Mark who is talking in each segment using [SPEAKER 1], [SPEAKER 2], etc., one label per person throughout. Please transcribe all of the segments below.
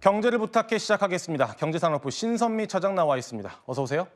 [SPEAKER 1] 경제를 부탁해 시작하겠습니다. 경제산업부 신선미 차장 나와 있습니다. 어서 오세요.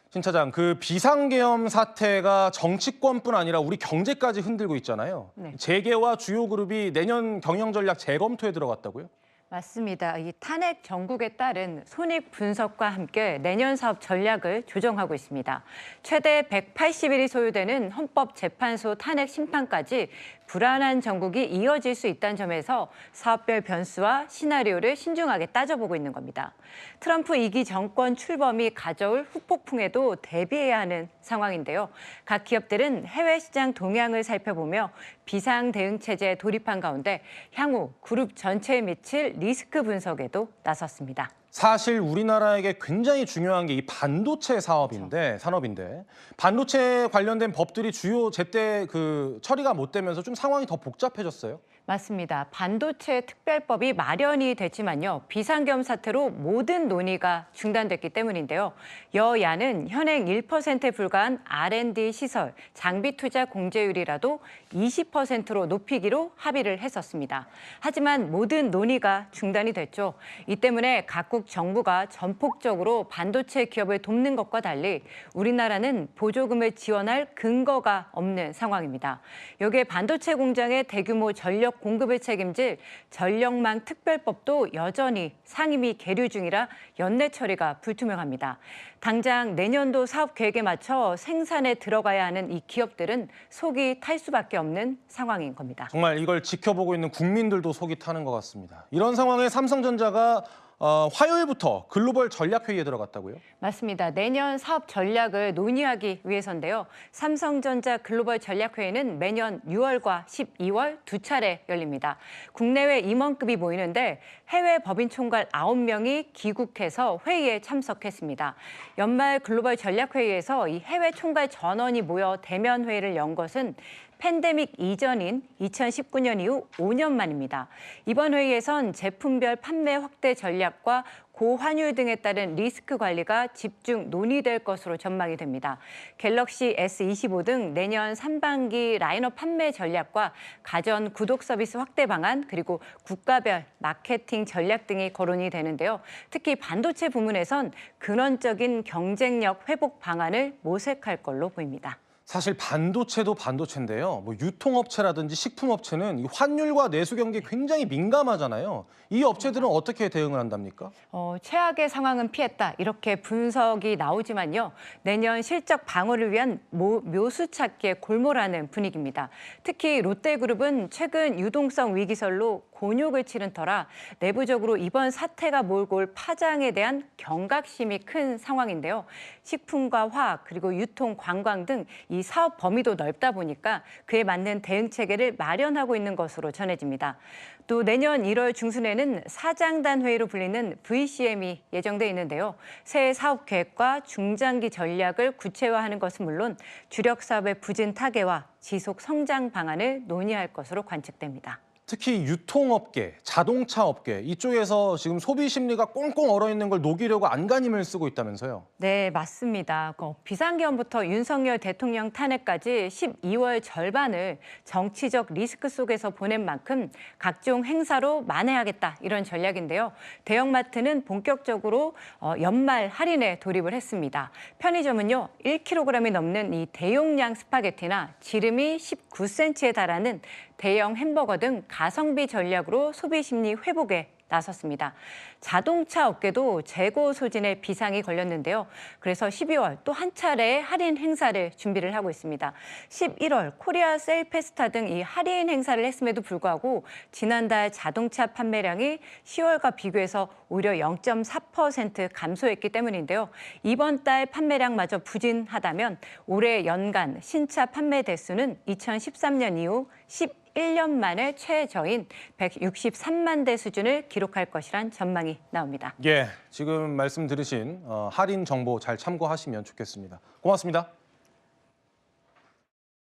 [SPEAKER 1] 신 차장, 그 비상계엄 사태가 정치권뿐 아니라 우리 경제까지 흔들고 있잖아요.
[SPEAKER 2] 네.
[SPEAKER 1] 재계와 주요 그룹이 내년 경영 전략 재검토에 들어갔다고요?
[SPEAKER 2] 맞습니다. 이 탄핵 정국에 따른 손익 분석과 함께 내년 사업 전략을 조정하고 있습니다. 최대 180일이 소요되는 헌법재판소 탄핵 심판까지 불안한 정국이 이어질 수 있다는 점에서 사업별 변수와 시나리오를 신중하게 따져보고 있는 겁니다. 트럼프 2기 정권 출범이 가져올 후폭풍에도 대비해야 하는 상황인데요. 각 기업들은 해외 시장 동향을 살펴보며 비상 대응 체제에 돌입한 가운데 향후 그룹 전체에 미칠 리스크 분석에도 나섰습니다.
[SPEAKER 1] 사실 우리나라에게 굉장히 중요한 게 이 반도체 산업인데 반도체 관련된 법들이 주요 제때 처리가 못 되면서 좀 상황이 더 복잡해졌어요.
[SPEAKER 2] 맞습니다. 반도체 특별법이 마련이 됐지만요. 비상계엄 사태로 모든 논의가 중단됐기 때문인데요. 여야는 현행 1%에 불과한 R&D 시설, 장비 투자 공제율이라도 20%로 높이기로 합의를 했었습니다. 하지만 모든 논의가 중단이 됐죠. 이 때문에 각국 정부가 전폭적으로 반도체 기업을 돕는 것과 달리 우리나라는 보조금을 지원할 근거가 없는 상황입니다. 여기에 반도체 공장의 대규모 전력 공급을 책임질 전력망 특별법도 여전히 상임위 계류 중이라 연내 처리가 불투명합니다. 당장 내년도 사업 계획에 맞춰 생산에 들어가야 하는 이 기업들은 속이 탈 수밖에 없는 상황인 겁니다.
[SPEAKER 1] 정말 이걸 지켜보고 있는 국민들도 속이 타는 것 같습니다. 이런 상황에 삼성전자가 화요일부터 글로벌 전략회의에 들어갔다고요?
[SPEAKER 2] 맞습니다. 내년 사업 전략을 논의하기 위해서인데요. 삼성전자 글로벌 전략회의는 매년 6월과 12월 두 차례 열립니다. 국내외 임원급이 모이는데 해외 법인 총괄 9명이 귀국해서 회의에 참석했습니다. 연말 글로벌 전략회의에서 이 해외 총괄 전원이 모여 대면 회의를 연 것은 팬데믹 이전인 2019년 이후 5년 만입니다. 이번 회의에선 제품별 판매 확대 전략과 고환율 등에 따른 리스크 관리가 집중 논의될 것으로 전망이 됩니다. 갤럭시 S25 등 내년 상반기 라인업 판매 전략과 가전 구독 서비스 확대 방안 그리고 국가별 마케팅 전략 등이 거론이 되는데요. 특히 반도체 부문에선 근원적인 경쟁력 회복 방안을 모색할 걸로 보입니다.
[SPEAKER 1] 사실 반도체도 반도체인데요. 유통업체라든지 식품업체는 이 환율과 내수 경기에 굉장히 민감하잖아요. 이 업체들은 어떻게 대응을 한답니까?
[SPEAKER 2] 최악의 상황은 피했다. 이렇게 분석이 나오지만요. 내년 실적 방어를 위한 묘수 찾기에 골몰하는 분위기입니다. 특히 롯데그룹은 최근 유동성 위기설로 곤욕을 치른 터라 내부적으로 이번 사태가 몰고 올 파장에 대한 경각심이 큰 상황인데요. 식품과 화학 그리고 유통, 관광 등 이 사업 범위도 넓다 보니까 그에 맞는 대응 체계를 마련하고 있는 것으로 전해집니다. 또 내년 1월 중순에는 사장단 회의로 불리는 VCM이 예정돼 있는데요. 새해 사업 계획과 중장기 전략을 구체화하는 것은 물론 주력 사업의 부진 타개와 지속 성장 방안을 논의할 것으로 관측됩니다.
[SPEAKER 1] 특히 유통업계, 자동차 업계 이쪽에서 지금 소비 심리가 꽁꽁 얼어있는 걸 녹이려고 안간힘을 쓰고 있다면서요?
[SPEAKER 2] 네, 맞습니다. 비상계엄부터 윤석열 대통령 탄핵까지 12월 절반을 정치적 리스크 속에서 보낸 만큼 각종 행사로 만회하겠다 이런 전략인데요. 대형마트는 본격적으로 연말 할인에 돌입을 했습니다. 편의점은요, 1kg이 넘는 이 대용량 스파게티나 지름이 19cm에 달하는 대형 햄버거 등 가성비 전략으로 소비 심리 회복에 나섰습니다. 자동차 업계도 재고 소진에 비상이 걸렸는데요. 그래서 12월 또 한 차례 할인 행사를 준비를 하고 있습니다. 11월 코리아 셀페스타 등 이 할인 행사를 했음에도 불구하고 지난달 자동차 판매량이 10월과 비교해서 오히려 0.4% 감소했기 때문인데요. 이번 달 판매량마저 부진하다면 올해 연간 신차 판매 대수는 2013년 이후 1년 만에 최저인 163만 대 수준을 기록할 것이란 전망이 나옵니다.
[SPEAKER 1] 예, 지금 말씀 들으신 할인 정보 잘 참고하시면 좋겠습니다. 고맙습니다.